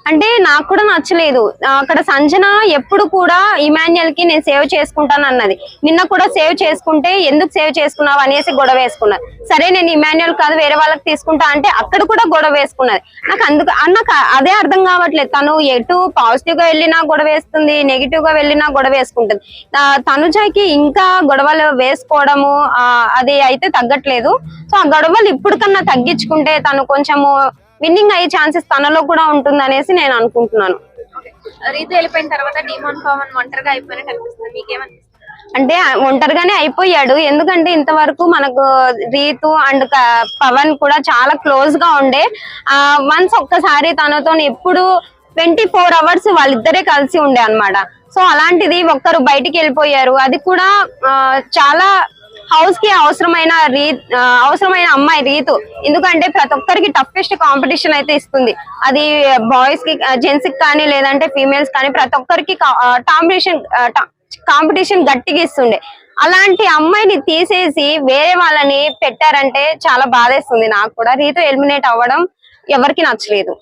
అంటే నాకు కూడా నచ్చలేదు. అక్కడ సంజన ఎప్పుడు కూడా ఇమాన్యుయల్ కి నేను సేవ్ చేసుకుంటాను అన్నది. నిన్న కూడా సేవ్ చేసుకుంటే ఎందుకు సేవ్ చేసుకున్నావు అనేసి గొడవ వేసుకున్నది. సరే నేను ఇమాన్యుయల్ కాదు వేరే వాళ్ళకి తీసుకుంటా అంటే అక్కడ కూడా గొడవ వేసుకున్నది. నాకు అదే అర్థం కావట్లేదు. తను ఎటు పాజిటివ్ గా వెళ్ళినా గొడవ వేస్తుంది, నెగిటివ్ గా వెళ్ళినా గొడవ వేసుకుంటుంది. తనుజకి ఇంకా గొడవలు వేసుకోవడము అది అయితే తగ్గట్లేదు. సో ఆ గొడవలు ఇప్పటికన్నా తగ్గించుకుంటే తను కొంచెము విన్నింగ్ అయ్యే ఛాన్సెస్ తనలో కూడా ఉంటుంది అనేసి నేను అనుకుంటున్నాను. రీతు వెళ్ళిపోయిన తర్వాత డిమాండ్ పవన్ ఒంటరిగా అయిపోయినట్టు అనిపిస్తుంది, మీకేమనిపిస్తుంది? అంటే ఒంటరిగానే అయిపోయాడు. ఎందుకంటే ఇంతవరకు మనకు రీతు అండ్ పవన్ కూడా చాలా క్లోజ్ గా ఉండే. వన్స్ ఒక్కసారి తనతో ఎప్పుడు 24 hours వాళ్ళిద్దరే కలిసి ఉండే అన్నమాట. సో అలాంటిది ఒక్కరు బయటికి వెళ్ళిపోయారు. అది కూడా చాలా హౌస్ కి అవసరమైన అమ్మాయి రీతు. ఎందుకంటే ప్రతి ఒక్కరికి టఫెస్ట్ కాంపిటీషన్ అయితే ఇస్తుంది. అది బాయ్స్ కి జెంట్స్ కి కానీ లేదంటే ఫీమేల్స్ కానీ ప్రతి ఒక్కరికి కాంపిటీషన్ గట్టిగా ఇస్తుండే. అలాంటి అమ్మాయిని తీసేసి వేరే వాళ్ళని పెట్టారంటే చాలా బాధేస్తుంది. నాకు కూడా రీతు ఎలిమినేట్ అవ్వడం ఎవరికి నచ్చలేదు.